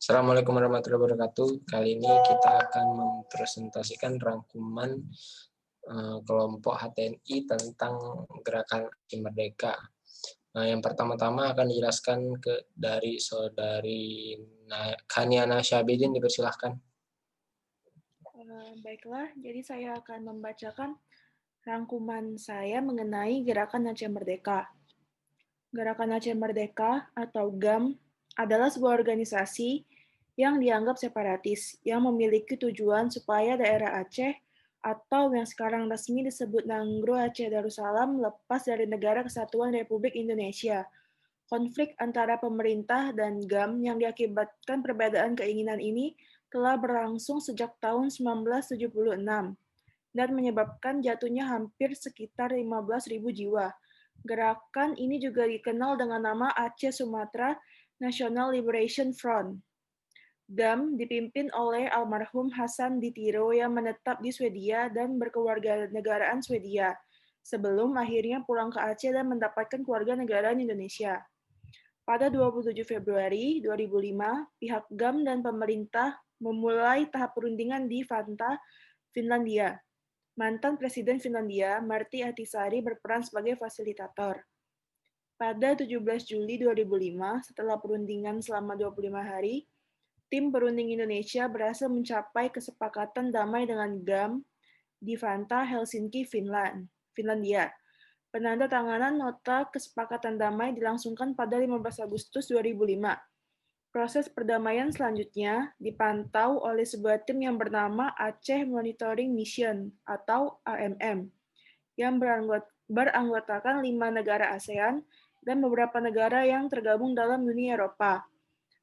Assalamualaikum warahmatullahi wabarakatuh. Kali ini kita akan mempresentasikan rangkuman kelompok HTNI tentang Gerakan Aceh Merdeka. Nah, yang pertama-tama akan dijelaskan dari Saudari Khaniana Syabidin, dipersilahkan. Baiklah, jadi saya akan membacakan rangkuman saya mengenai Gerakan Aceh Merdeka. Gerakan Aceh Merdeka atau GAM adalah sebuah organisasi yang dianggap separatis, yang memiliki tujuan supaya daerah Aceh atau yang sekarang resmi disebut Nanggro Aceh Darussalam lepas dari Negara Kesatuan Republik Indonesia. Konflik antara pemerintah dan GAM yang diakibatkan perbedaan keinginan ini telah berlangsung sejak tahun 1976 dan menyebabkan jatuhnya hampir sekitar 15.000 jiwa. Gerakan ini juga dikenal dengan nama Aceh Sumatra National Liberation Front. GAM dipimpin oleh almarhum Hasan Ditiro yang menetap di Swedia dan berkewarganegaraan Swedia, sebelum akhirnya pulang ke Aceh dan mendapatkan kewarganegaraan Indonesia. Pada 27 Februari 2005, pihak GAM dan pemerintah memulai tahap perundingan di Vantaa, Finlandia. Mantan Presiden Finlandia, Martti Ahtisaari, berperan sebagai fasilitator. Pada 17 Juli 2005, setelah perundingan selama 25 hari, tim perunding Indonesia berhasil mencapai kesepakatan damai dengan GAM di Vantaa, Helsinki, Finlandia. Penandatanganan nota kesepakatan damai dilangsungkan pada 15 Agustus 2005. Proses perdamaian selanjutnya dipantau oleh sebuah tim yang bernama Aceh Monitoring Mission atau AMM, yang beranggotakan 5 negara ASEAN dan beberapa negara yang tergabung dalam Uni Eropa.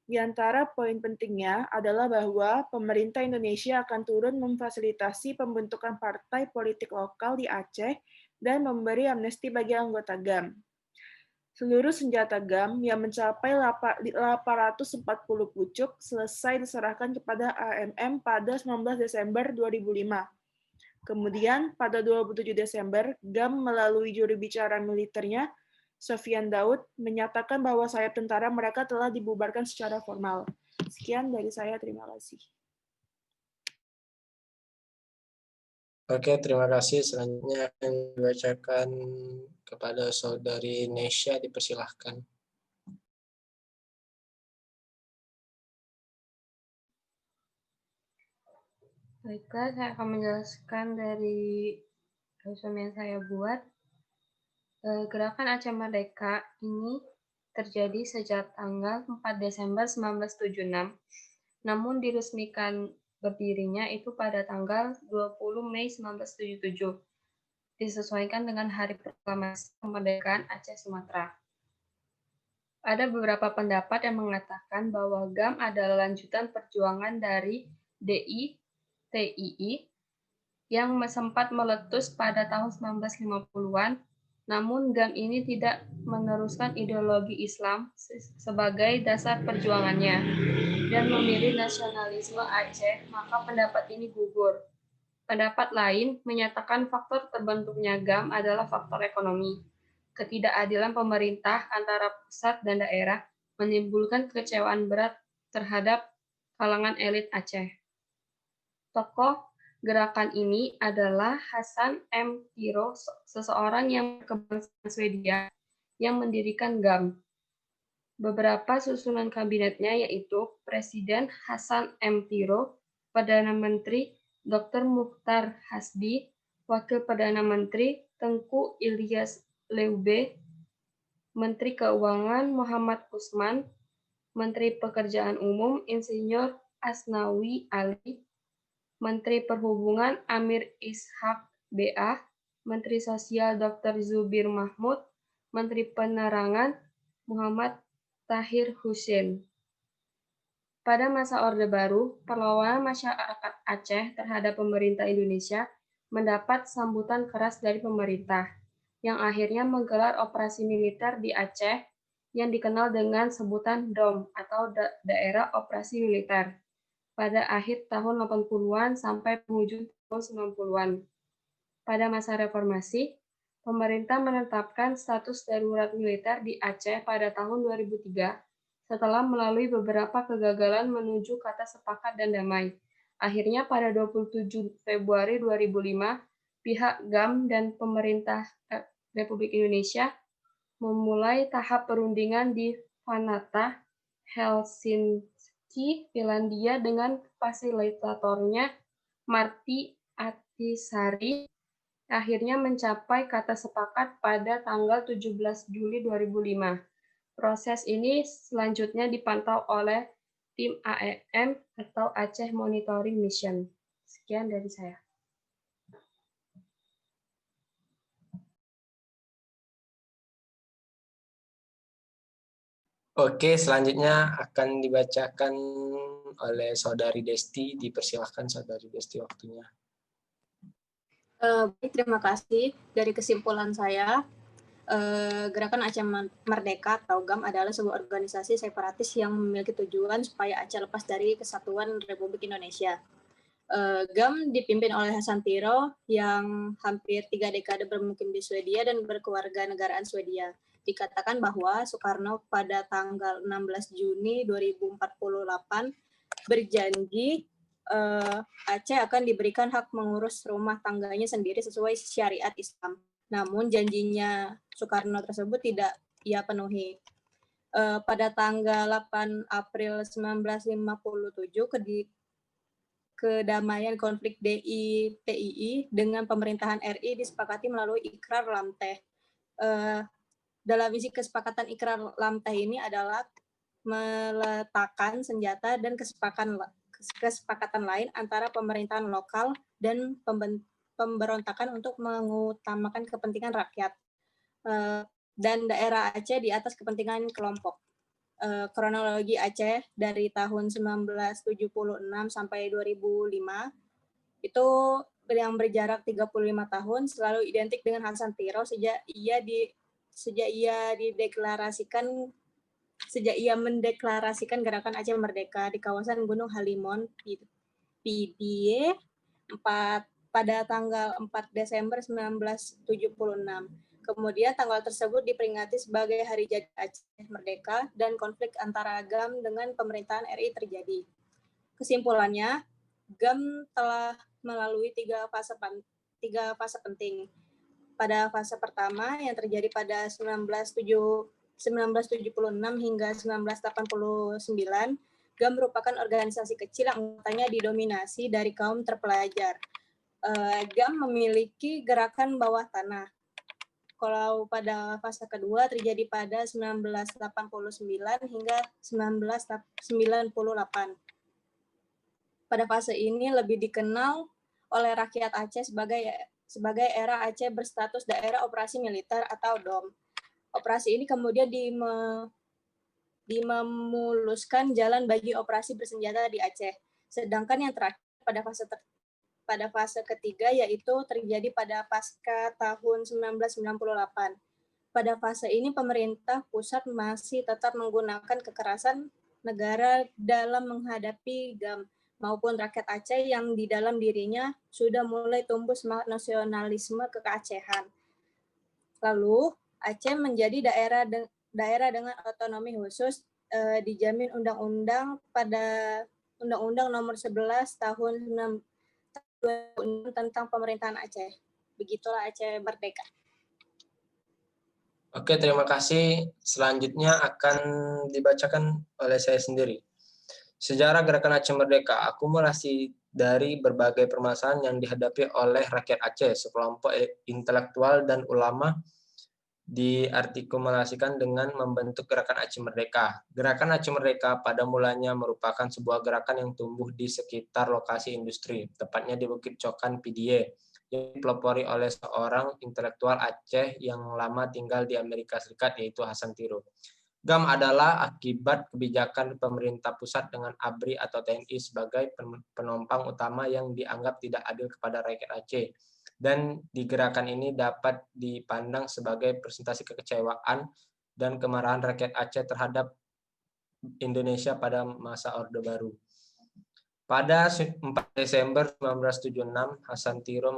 Di antara poin pentingnya adalah bahwa pemerintah Indonesia akan turun memfasilitasi pembentukan partai politik lokal di Aceh dan memberi amnesti bagi anggota GAM. Seluruh senjata GAM yang mencapai 840 pucuk selesai diserahkan kepada AMM pada 19 Desember 2005. Kemudian, pada 27 Desember, GAM melalui juru bicara militernya, Sofian Daud, menyatakan bahwa sayap tentara mereka telah dibubarkan secara formal. Sekian dari saya, terima kasih. Oke, terima kasih. Selanjutnya akan dibacakan kepada Saudari Nesya, dipersilahkan. Baiklah, saya akan menjelaskan dari resume yang saya buat. Gerakan Aceh Merdeka ini terjadi sejak tanggal 4 Desember 1976, namun diresmikan berdirinya itu pada tanggal 20 Mei 1977, disesuaikan dengan Hari Proklamasi Kemerdekaan Aceh Sumatera. Ada beberapa pendapat yang mengatakan bahwa GAM adalah lanjutan perjuangan dari DI-TII yang sempat meletus pada tahun 1950-an, namun GAM ini tidak meneruskan ideologi Islam sebagai dasar perjuangannya dan memilih nasionalisme Aceh, maka pendapat ini gugur. Pendapat lain menyatakan faktor terbentuknya GAM adalah faktor ekonomi. Ketidakadilan pemerintah antara pusat dan daerah menimbulkan kekecewaan berat terhadap kalangan elit Aceh. Tokoh gerakan ini adalah Hasan M. Tiro, seseorang yang berkebangsaan Swedia yang mendirikan GAM. Beberapa susunan kabinetnya yaitu Presiden Hasan M. Tiro, Perdana Menteri Dr. Mukhtar Hasbi, Wakil Perdana Menteri Tengku Ilyas Leube, Menteri Keuangan Muhammad Usman, Menteri Pekerjaan Umum Insinyur Asnawi Ali, Menteri Perhubungan Amir Ishak BA, Menteri Sosial Dr. Zubir Mahmud, Menteri Penerangan Muhammad Tahir Husin. Pada masa Orde Baru, perlawanan masyarakat Aceh terhadap pemerintah Indonesia mendapat sambutan keras dari pemerintah, yang akhirnya menggelar operasi militer di Aceh yang dikenal dengan sebutan DOM atau Daerah Operasi Militer pada akhir tahun 80-an sampai penghujung tahun 90-an. Pada masa reformasi, pemerintah menetapkan status darurat militer di Aceh pada tahun 2003 setelah melalui beberapa kegagalan menuju kata sepakat dan damai. Akhirnya pada 27 Februari 2005, pihak GAM dan pemerintah Republik Indonesia memulai tahap perundingan di Vantaa, Helsinki, Finlandia dengan fasilitatornya Martti Ahtisaari, akhirnya mencapai kata sepakat pada tanggal 17 Juli 2005. Proses ini selanjutnya dipantau oleh tim AEM atau Aceh Monitoring Mission. Sekian dari saya. Oke, selanjutnya akan dibacakan oleh Saudari Desti. Dipersilahkan Saudari Desti waktunya. Baik, terima kasih. Dari kesimpulan saya, Gerakan Aceh Merdeka atau GAM adalah sebuah organisasi separatis yang memiliki tujuan supaya Aceh lepas dari kesatuan Republik Indonesia. GAM dipimpin oleh Hasan Tiro yang hampir 3 dekade bermukim di Swedia dan berkeluarga negaraan Swedia. Dikatakan bahwa Soekarno pada tanggal 16 Juni 2048 berjanji Aceh akan diberikan hak mengurus rumah tangganya sendiri sesuai syariat Islam. Namun janjinya Soekarno tersebut tidak ia penuhi. Pada tanggal 8 April 1957, kedamaian konflik DI-PII dengan pemerintahan RI disepakati melalui Ikrar Lamteh. Dalam isi kesepakatan Ikrar Lamteh ini adalah meletakkan senjata dan kesepakatan lain antara pemerintahan lokal dan pemberontakan untuk mengutamakan kepentingan rakyat dan daerah Aceh di atas kepentingan kelompok. Kronologi Aceh dari tahun 1976 sampai 2005 itu yang berjarak 35 tahun selalu identik dengan Hasan Tiro sejak ia mendeklarasikan Gerakan Aceh Merdeka di kawasan Gunung Halimon, PDIE, pada tanggal 4 Desember 1976. Kemudian tanggal tersebut diperingati sebagai Hari Jadi Aceh Merdeka dan konflik antara GAM dengan pemerintahan RI terjadi. Kesimpulannya, GAM telah melalui tiga fase penting. Pada fase pertama yang terjadi pada 1976 hingga 1989, GAM merupakan organisasi kecil yang anggotanya didominasi dari kaum terpelajar. GAM memiliki gerakan bawah tanah. Kalau pada fase kedua terjadi pada 1989 hingga 1998. Pada fase ini lebih dikenal oleh rakyat Aceh sebagai era Aceh berstatus daerah operasi militer atau DOM. Operasi ini kemudian memuluskan jalan bagi operasi bersenjata di Aceh. Sedangkan yang terakhir pada fase ketiga yaitu terjadi pada pasca tahun 1998. Pada fase ini pemerintah pusat masih tetap menggunakan kekerasan negara dalam menghadapi GAM maupun rakyat Aceh yang di dalam dirinya sudah mulai tumbuh semangat nasionalisme kekacehan. Lalu Aceh menjadi daerah dengan otonomi khusus dijamin undang-undang pada Undang-Undang Nomor 11 Tahun 2006 tentang pemerintahan Aceh. Begitulah Aceh Merdeka. Oke, terima kasih. Selanjutnya akan dibacakan oleh saya sendiri. Sejarah Gerakan Aceh Merdeka, akumulasi dari berbagai permasalahan yang dihadapi oleh rakyat Aceh, sekelompok intelektual dan ulama diartikulasikan dengan membentuk Gerakan Aceh Merdeka. Gerakan Aceh Merdeka pada mulanya merupakan sebuah gerakan yang tumbuh di sekitar lokasi industri, tepatnya di Bukit Cokan PDIE, yang dipelopori oleh seorang intelektual Aceh yang lama tinggal di Amerika Serikat, yaitu Hasan Tiro. GAM adalah akibat kebijakan pemerintah pusat dengan ABRI atau TNI sebagai penopang utama yang dianggap tidak adil kepada rakyat Aceh. Dan di gerakan ini dapat dipandang sebagai presentasi kekecewaan dan kemarahan rakyat Aceh terhadap Indonesia pada masa Orde Baru. Pada 4 Desember 1976, Hasan Tiro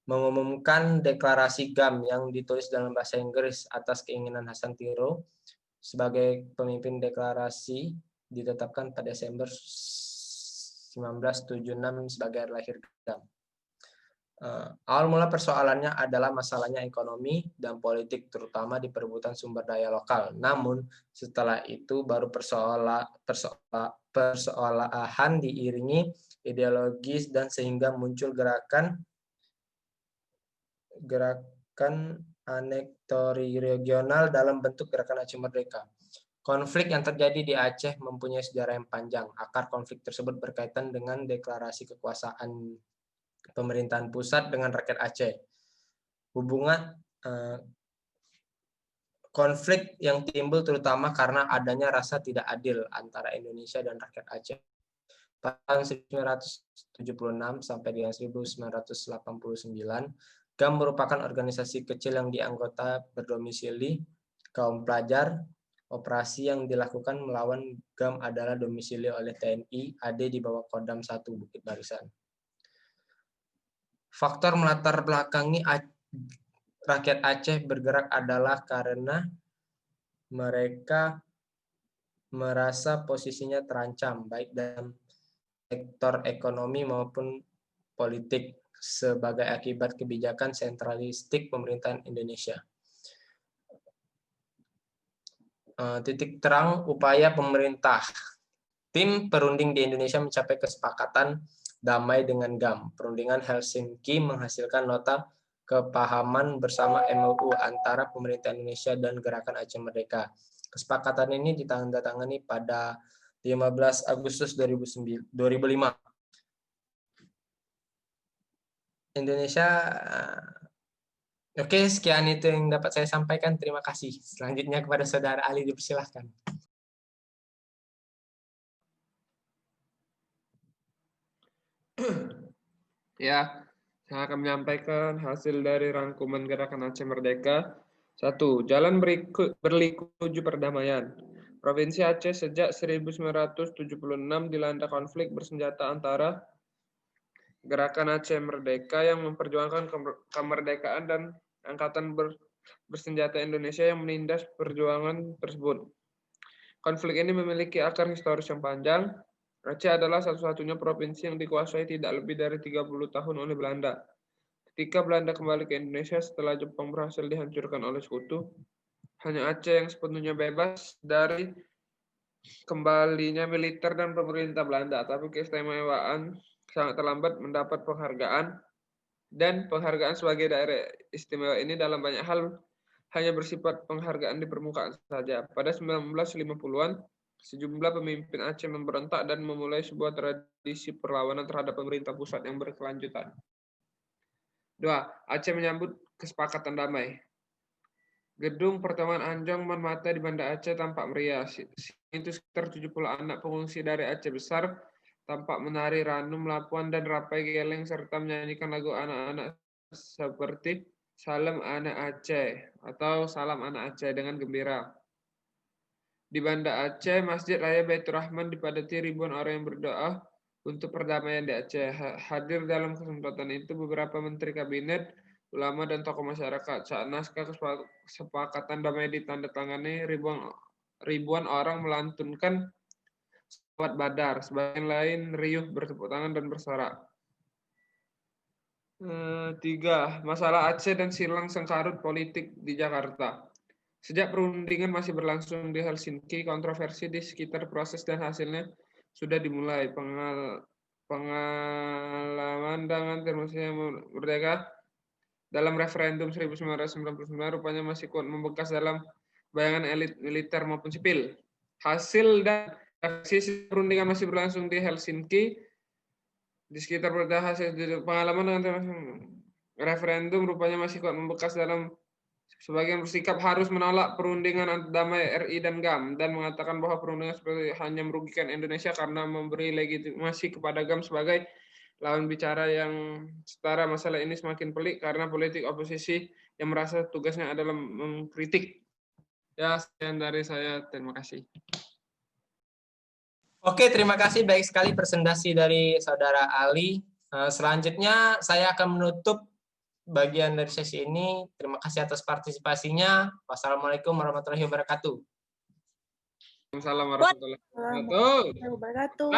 mengumumkan deklarasi GAM yang ditulis dalam bahasa Inggris atas keinginan Hasan Tiro sebagai pemimpin deklarasi ditetapkan pada Desember 1976 sebagai hari lahir GAM. Awal mula persoalannya adalah masalahnya ekonomi dan politik, terutama di perebutan sumber daya lokal. Namun setelah itu baru persoalan diiringi ideologis dan sehingga muncul gerakan anektori regional dalam bentuk Gerakan Aceh Merdeka. Konflik yang terjadi di Aceh mempunyai sejarah yang panjang. Akar konflik tersebut berkaitan dengan deklarasi kekuasaan pemerintahan pusat dengan rakyat Aceh. Hubungan konflik yang timbul terutama karena adanya rasa tidak adil antara Indonesia dan rakyat Aceh. Pada 1976 sampai dengan 1989, GAM merupakan organisasi kecil yang dianggota berdomisili kaum pelajar. Operasi yang dilakukan melawan GAM adalah domisili oleh TNI AD di bawah Kodam 1 Bukit Barisan. Faktor melatar belakangi rakyat Aceh bergerak adalah karena mereka merasa posisinya terancam baik dalam sektor ekonomi maupun politik sebagai akibat kebijakan sentralistik pemerintahan Indonesia. Titik terang upaya pemerintah. Tim perunding di Indonesia mencapai kesepakatan damai dengan GAM. Perundingan Helsinki menghasilkan nota kepahaman bersama MOU antara pemerintah Indonesia dan Gerakan Aceh Merdeka. Kesepakatan ini ditandatangani pada 15 Agustus 2005. Indonesia. Oke, sekian itu yang dapat saya sampaikan. Terima kasih. Selanjutnya kepada Saudara Ali, dipersilahkan. Ya, saya akan menyampaikan hasil dari rangkuman Gerakan Aceh Merdeka. 1. Jalan berliku menuju perdamaian. Provinsi Aceh sejak 1976 dilanda konflik bersenjata antara Gerakan Aceh Merdeka yang memperjuangkan kemerdekaan dan Angkatan Bersenjata Indonesia yang menindas perjuangan tersebut. Konflik ini memiliki akar historis yang panjang. Aceh adalah satu-satunya provinsi yang dikuasai tidak lebih dari 30 tahun oleh Belanda. Ketika Belanda kembali ke Indonesia setelah Jepang berhasil dihancurkan oleh Sekutu, hanya Aceh yang sepenuhnya bebas dari kembalinya militer dan pemerintah Belanda. Tapi keistimewaan sangat terlambat mendapat penghargaan, dan penghargaan sebagai daerah istimewa ini dalam banyak hal hanya bersifat penghargaan di permukaan saja. Pada 1950-an, sejumlah pemimpin Aceh memberontak dan memulai sebuah tradisi perlawanan terhadap pemerintah pusat yang berkelanjutan. 2. Aceh menyambut kesepakatan damai. Gedung Pertemuan Anjong Manmata di Banda Aceh tampak meriah. Itu sekitar 70 anak pengungsi dari Aceh Besar tampak menari ranum, lapuan, dan rapai geleng serta menyanyikan lagu anak-anak seperti Salam Anak Aceh atau Salam Anak Aceh dengan gembira. Di Banda Aceh, Masjid Raya Baitur Rahman dipadati ribuan orang yang berdoa untuk perdamaian di Aceh. Hadir dalam kesempatan itu beberapa menteri kabinet, ulama, dan tokoh masyarakat. Saat naskah kesepakatan damai ditandatangani, ribuan orang melantunkan salawat Badar, sebagian lain riuh bertepuk tangan dan bersorak. 3. Masalah Aceh dan silang sengkarut politik di Jakarta. Sejak perundingan masih berlangsung di Helsinki, kontroversi di sekitar proses dan hasilnya sudah dimulai. Pengalaman dengan termusnya merdeka dalam referendum 1999 rupanya masih kuat membekas dalam bayangan elit militer maupun sipil. Hasil dan sisi perundingan masih berlangsung di Helsinki. Di sekitar hasil pengalaman dengan referendum rupanya masih kuat membekas dalam sebagian bersikap harus menolak perundingan damai RI dan GAM dan mengatakan bahwa perundingan seperti hanya merugikan Indonesia karena memberi legitimasi kepada GAM sebagai lawan bicara yang setara. Masalah ini semakin pelik karena politik oposisi yang merasa tugasnya adalah mengkritik. Ya, sekian dari saya. Terima kasih. Oke, terima kasih. Baik sekali presentasi dari Saudara Ali. Selanjutnya saya akan menutup bagian dari sesi ini. Terima kasih atas partisipasinya. Wassalamualaikum warahmatullahi wabarakatuh. Waalaikumsalam warahmatullahi wabarakatuh. Wabarakatuh.